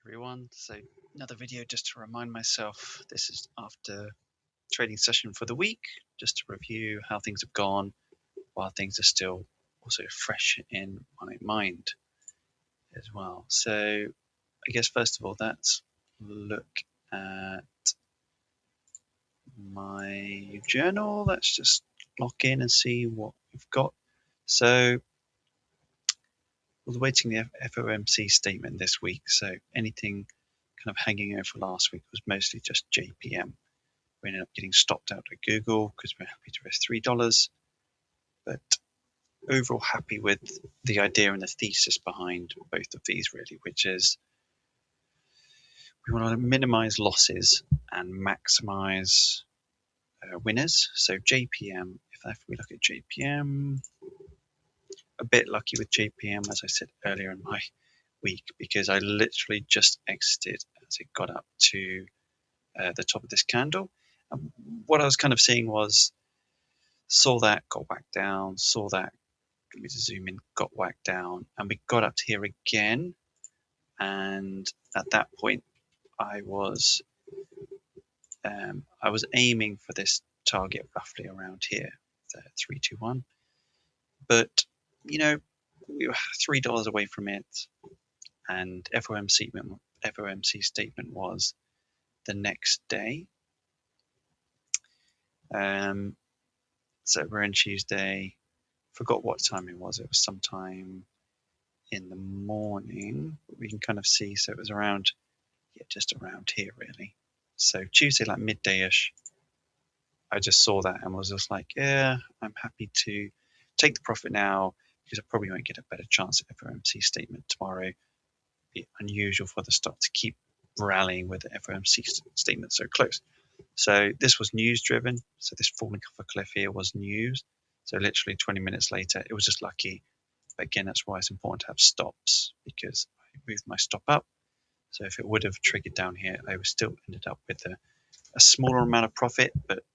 everyone. So another video just to remind myself, this is after trading session for the week, just to review how things have gone while things are still also fresh in my mind as well. So I guess first of all, let's look at my journal. Let's just log in and see what we've got. So I was waiting the FOMC statement this week, so anything kind of hanging over last week was mostly just JPM. We ended up getting stopped out at Google because we're happy to raise $3, but overall happy with the idea and the thesis behind both of these really, which is we want to minimize losses and maximize winners. So JPM, if we look at JPM, a bit lucky with JPM, as I said earlier in my week, because I literally just exited as it got up to the top of this candle. And what I was kind of seeing was, saw that, got whacked down, saw that, let me just zoom in, got whacked down, and we got up to here again. And at that point, I was aiming for this target roughly around here, 321. But you know, we were $3 away from it, and FOMC statement was the next day. So we're in Tuesday. Forgot what time it was. It was sometime in the morning. We can kind of see. So it was around, just around here really. So Tuesday, like midday-ish, I just saw that and was just like, yeah, I'm happy to take the profit now because I probably won't get a better chance at FOMC statement tomorrow. It'd be unusual for the stock to keep rallying with the FOMC statement so close. So this was news driven. So this falling off a cliff here was news. So literally 20 minutes later, it was just lucky. But again, that's why it's important to have stops, because I moved my stop up. So if it would have triggered down here, I would still ended up with a smaller amount of profit, but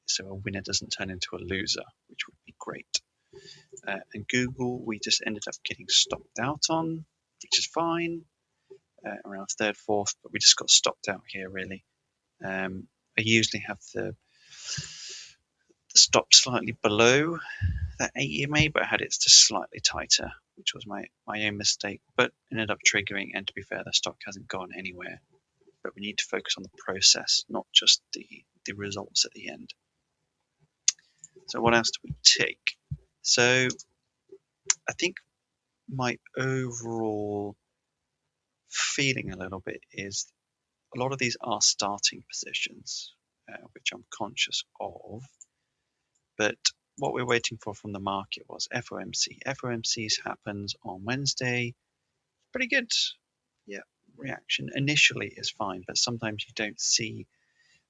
so a winner doesn't turn into a loser, which would be great. And Google, we just ended up getting stopped out on, which is fine, around third, fourth, but we just got stopped out here really. I usually have the stop slightly below that 8 EMA, but I had it just slightly tighter, which was my own mistake, but ended up triggering. And to be fair, the stock hasn't gone anywhere. But we need to focus on the process, not just the results at the end. So what else do we take? So I think my overall feeling a little bit is a lot of these are starting positions, which I'm conscious of. But what we're waiting for from the market was FOMC. FOMC's happens on Wednesday. Pretty good. Yeah, reaction initially is fine, but sometimes you don't see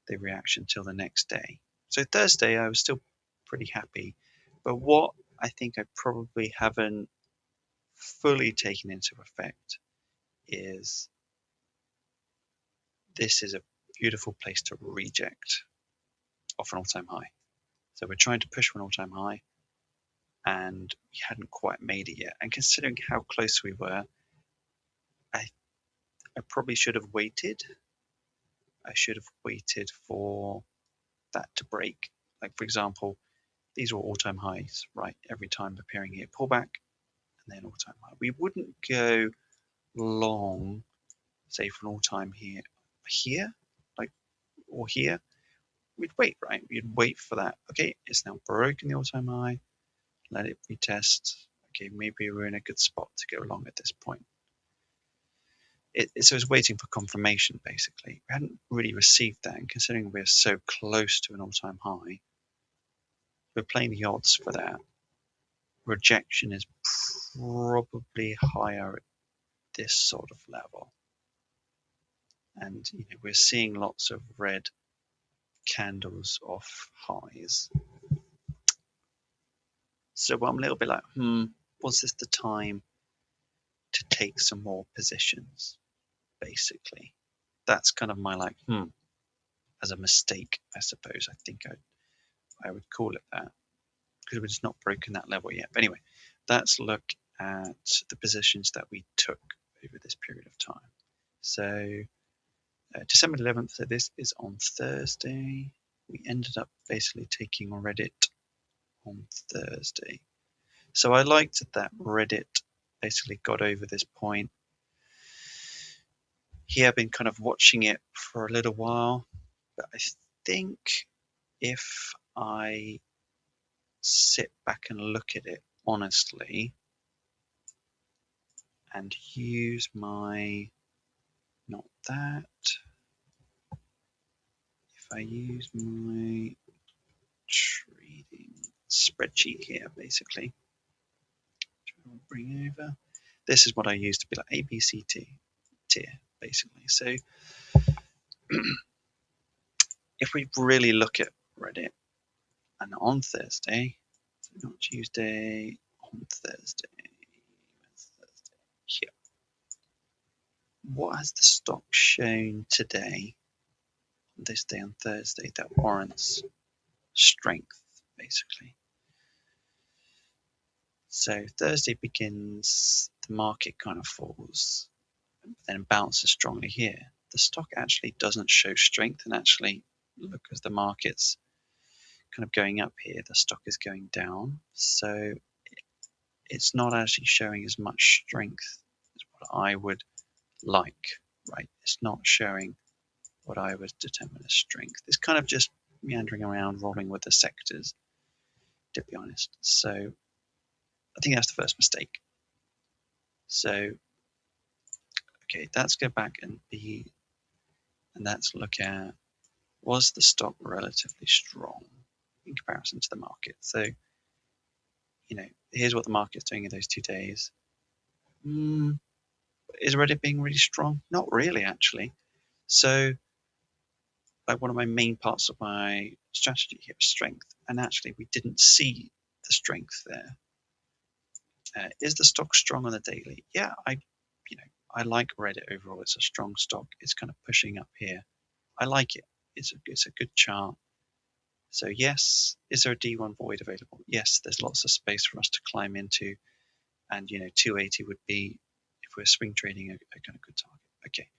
the reaction till the next day. So Thursday, I was still pretty happy. But what I think I probably haven't fully taken into effect is this is a beautiful place to reject off an all-time high. So we're trying to push for an all-time high, and we hadn't quite made it yet. And considering how close we were, I probably should have waited. I should have waited for that to break. Like, for example, these were all-time highs, right? Every time appearing here, pullback, and then all-time high. We wouldn't go long, say for an all-time here, like, or here. We'd wait, right? We'd wait for that. Okay, it's now broken the all-time high. Let it retest. Okay, maybe we're in a good spot to go long at this point. So it's waiting for confirmation, basically. We hadn't really received that, and considering we're so close to an all-time high, we're playing the odds for that. Rejection is probably higher at this sort of level. And we're seeing lots of red candles off highs. So I'm a little bit like, was this the time to take some more positions? Basically, that's kind of my like, as a mistake, I suppose. I think I would call it that, because we're just not broken that level yet. But anyway, let's look at the positions that we took over this period of time. So December 11th, so this is on Thursday. We ended up basically taking Reddit on Thursday. So I liked that Reddit basically got over this point. Here I've been kind of watching it for a little while, but I think if I sit back and look at it honestly and use my, not that, if I use my trading spreadsheet here, basically, bring over, this is what I use to be like ABCT tier, basically. So if we really look at Reddit, and on Thursday, so not Tuesday, on Thursday, here, what has the stock shown today, this day on Thursday, that warrants strength, basically? So Thursday begins, the market kind of falls, then bounces strongly here. The stock actually doesn't show strength, and actually, look, as the market's kind of going up here, the stock is going down. So it's not actually showing as much strength as what I would like, right? It's not showing what I would determine as strength. It's kind of just meandering around, rolling with the sectors, to be honest. So I think that's the first mistake. So, okay, let's go back and let's look at, was the stock relatively strong in comparison to the market? So, here's what the market's doing in those 2 days. Is Reddit being really strong? Not really, actually. So, like, one of my main parts of my strategy here is strength, and actually we didn't see the strength there. Is the stock strong on the daily? Yeah, I like Reddit overall. It's a strong stock. It's kind of pushing up here. I like it. It's a good chart. So yes, is there a D1 void available? Yes, there's lots of space for us to climb into, and 280 would be, if we're swing trading, a kind of good target. Okay,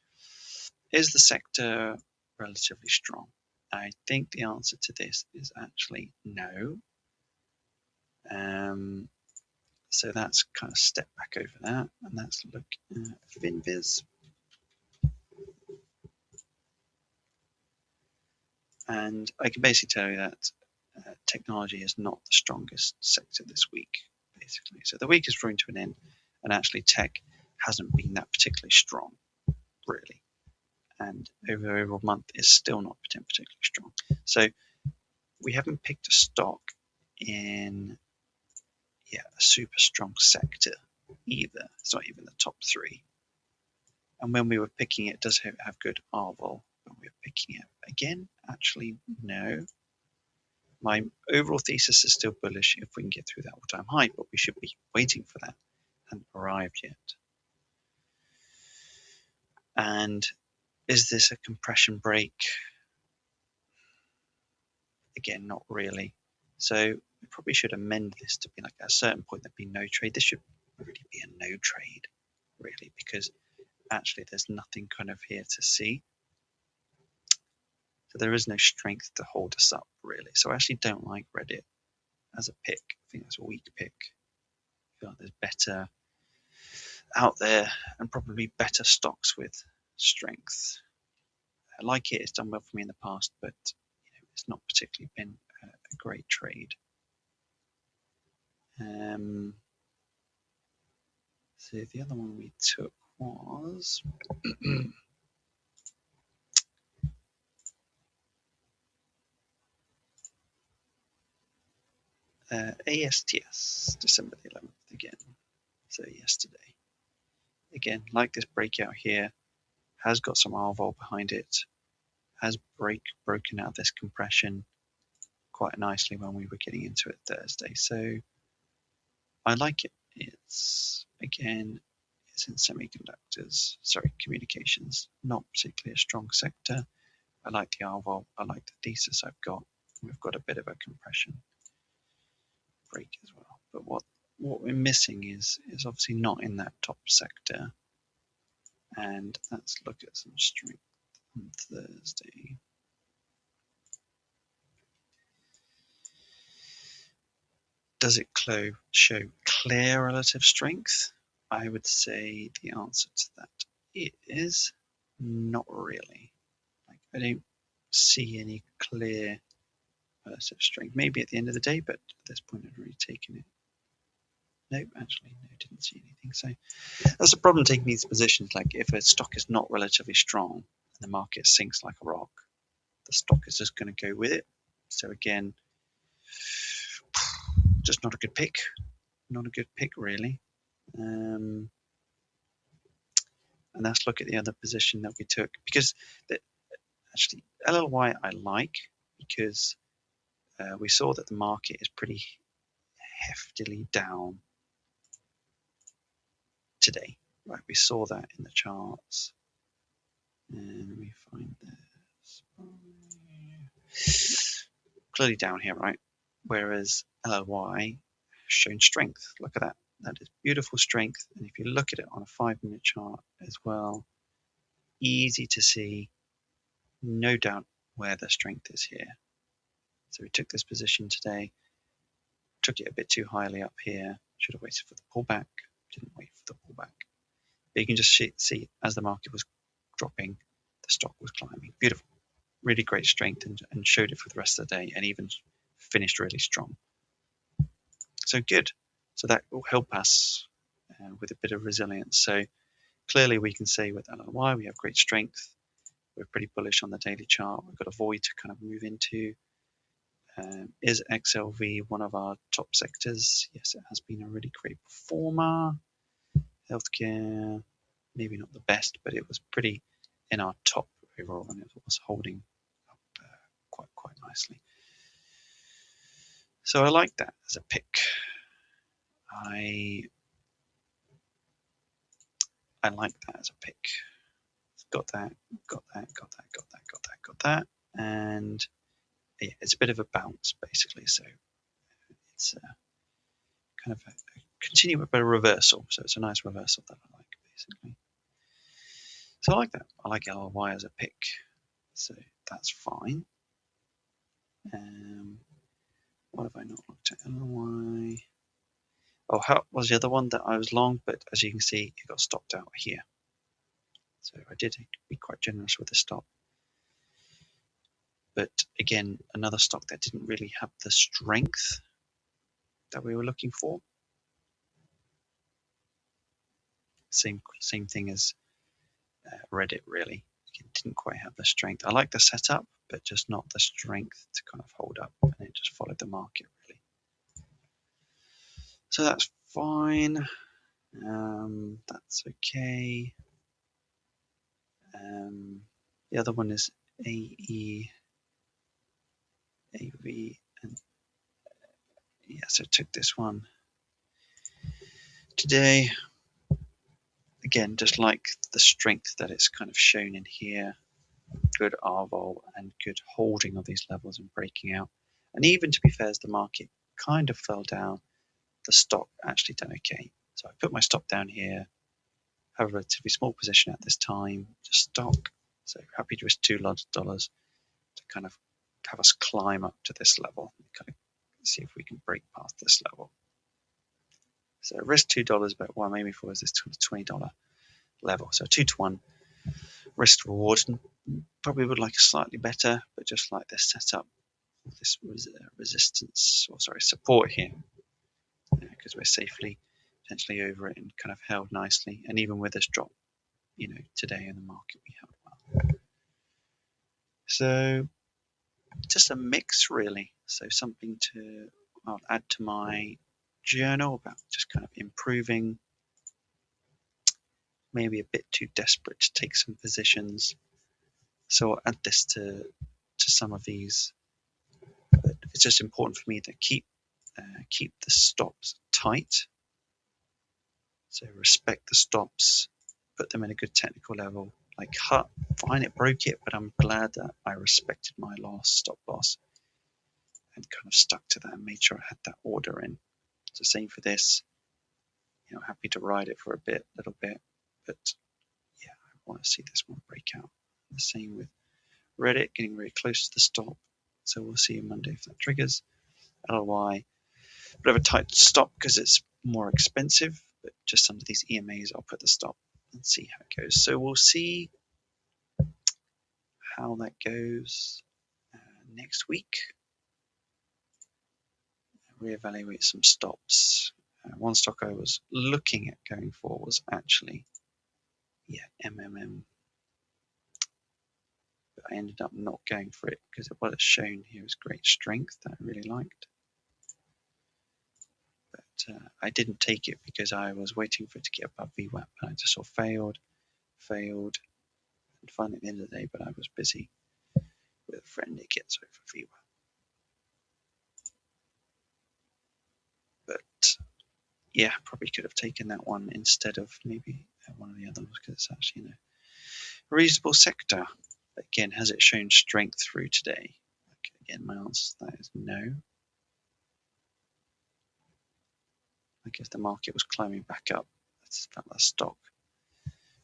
is the sector relatively strong? I think the answer to this is actually no. So that's kind of step back over that, and let's look at FinViz. And I can basically tell you that technology is not the strongest sector this week, basically. So the week is drawing to an end, and actually tech hasn't been that particularly strong, really. And over the overall month is still not particularly strong. So we haven't picked a stock in a super strong sector either. It's not even the top 3. And when we were picking it, does it have good RVOL when we were picking it? Again, actually, no. My overall thesis is still bullish if we can get through that all-time high, but we should be waiting for that. Hasn't arrived yet. And is this a compression break? Again, not really. So we probably should amend this to be like, at a certain point there'd be no trade. This should really be a no trade, really, because actually there's nothing kind of here to see. So there is no strength to hold us up, really. So I actually don't like Reddit as a pick. I think that's a weak pick. I feel like there's better out there, and probably better stocks with strength. I like it. It's done well for me in the past, but it's not particularly been a great trade. So the other one we took was ASTS, December the 11th again. So yesterday. Again, like this breakout here, has got some RVOL behind it, has broken out this compression quite nicely when we were getting into it Thursday. So I like it. It's in semiconductors, communications, not particularly a strong sector. I like the RVOL, I like the thesis I've got. We've got a bit of a compression break as well. But what we're missing is obviously not in that top sector. And let's look at some strength on Thursday. Does it show clear relative strength? I would say the answer to that is not really. Like, I don't see any clear relative strength. Maybe at the end of the day, but at this point I've already taken it. Nope, actually, no, didn't see anything. So that's the problem taking these positions. Like if a stock is not relatively strong and the market sinks like a rock, the stock is just going to go with it. So again, just not a good pick. Not a good pick, really. And let's look at the other position that we took, because actually LLY I like, because we saw that the market is pretty heftily down today. Right, we saw that in the charts. And let me find this. Clearly down here, right? Whereas LLY has shown strength. Look at that. That is beautiful strength. And if you look at it on a 5-minute chart as well, easy to see, no doubt where the strength is here. So we took this position today, took it a bit too highly up here, should have waited for the pullback, didn't wait for the pullback. But you can just see as the market was dropping, the stock was climbing. Beautiful, really great strength, and showed it for the rest of the day, and even finished really strong. So good. So that will help us with a bit of resilience. So clearly we can say with LLY we have great strength. We're pretty bullish on the daily chart. We've got a void to kind of move into. Is XLV one of our top sectors? Yes, it has been a really great performer. Healthcare, maybe not the best, but it was pretty in our top overall, and it was holding up quite nicely. So I like that as a pick. I like that as a pick. Got that, and yeah, it's a bit of a bounce basically. So it's kind of a continue, but a reversal. So it's a nice reversal that I like basically. So I like that. I like LLY as a pick. So that's fine. What have I not looked at? LLY. Oh, how was the other one that I was long, but as you can see, it got stopped out here. So I did be quite generous with the stop. But again, another stock that didn't really have the strength that we were looking for. Same thing as Reddit, really. It didn't quite have the strength. I like the setup, but just not the strength to kind of hold up, and it just followed the market, really. So that's fine. That's okay. The other one is AV, and yeah, so I took this one today. Again, just like the strength that it's kind of shown in here, good RVOL and good holding of these levels and breaking out. And even to be fair, as the market kind of fell down, the stock actually done okay. So I put my stop down here, have a relatively small position at this time, just stock. So happy to risk $2 to kind of have us climb up to this level, kind of see if we can break past this level. So risk $2, but what I'm aiming for is this $20 level. So 2 to 1 risk reward, and probably would like a slightly better, but just like this setup, this resistance, or sorry, support here, because we're safely potentially over it and kind of held nicely. And even with this drop, today in the market, we held well. So just a mix, really. So something I'll add to my journal about just kind of improving. Maybe a bit too desperate to take some positions. So I'll add this to some of these. But it's just important for me to keep the stops tight. So respect the stops, put them in a good technical level. Like HUT, fine, it broke it, but I'm glad that I respected my last stop loss and kind of stuck to that and made sure I had that order in. So same for this. Happy to ride it for a little bit, but yeah, want to see this one break out. The same with Reddit, getting very close to the stop. So we'll see Monday if that triggers. LY, bit of a tight stop because it's more expensive, but just under these EMAs, I'll put the stop and see how it goes. So we'll see how that goes next week. Reevaluate some stops. One stock I was looking at going for was actually, MMM. But I ended up not going for it because what it's shown here is great strength that I really liked. But I didn't take it because I was waiting for it to get above VWAP, and I just sort of failed, and finally at the end of the day, but I was busy with a friend that gets over VWAP. But yeah, probably could have taken that one instead of maybe one of the others because it's actually a reasonable sector. But again, has it shown strength through today? Again, my answer to that is no. I guess the market was climbing back up. That's felt that stock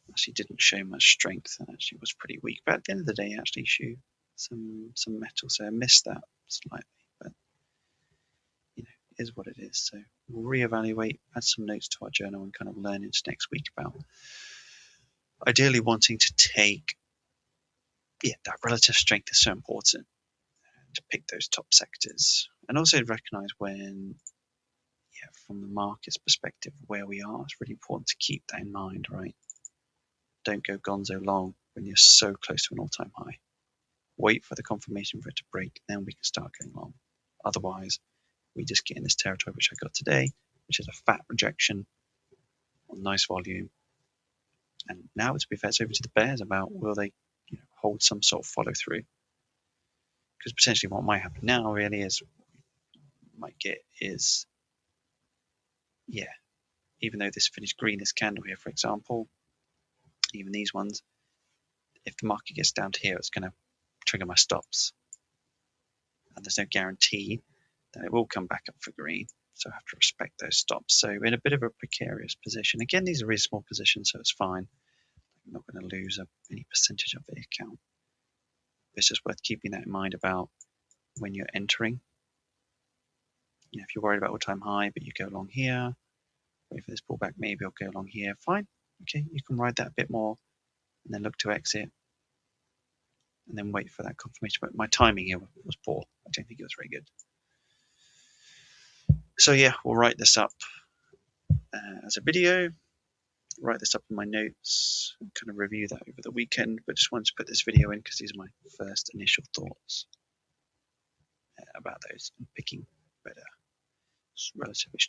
actually didn't show much strength and actually was pretty weak. But at the end of the day, it actually showed some metal. So I missed that slightly, but it is what it is. So we'll reevaluate, add some notes to our journal, and kind of learn into next week about ideally wanting to take that relative strength is so important to pick those top sectors, and also recognize when from the market's perspective where we are. It's really important to keep that in mind, right? Don't go gonzo long when you're so close to an all-time high. Wait for the confirmation for it to break, then we can start going long. Otherwise, we just get in this territory which I got today, which is a fat rejection on nice volume. And now, to be fair, it's over to the bears about will they hold some sort of follow through. Because potentially what might happen now really is even though this finished green, this candle here, for example, even these ones, if the market gets down to here, it's going to trigger my stops. And there's no guarantee that it will come back up for green. So I have to respect those stops. So we're in a bit of a precarious position. Again, these are really small positions, so it's fine. I'm not going to lose any percentage of the account. It's just worth keeping that in mind about when you're entering. If you're worried about all-time high, but you go along here, wait for this pullback, maybe I'll go along here. Fine. Okay, you can ride that a bit more and then look to exit and then wait for that confirmation. But my timing here was poor. I don't think it was very good. So yeah, we'll write this up as a video, write this up in my notes, and kind of review that over the weekend. But just wanted to put this video in because these are my first initial thoughts about those and picking better, relatively strong.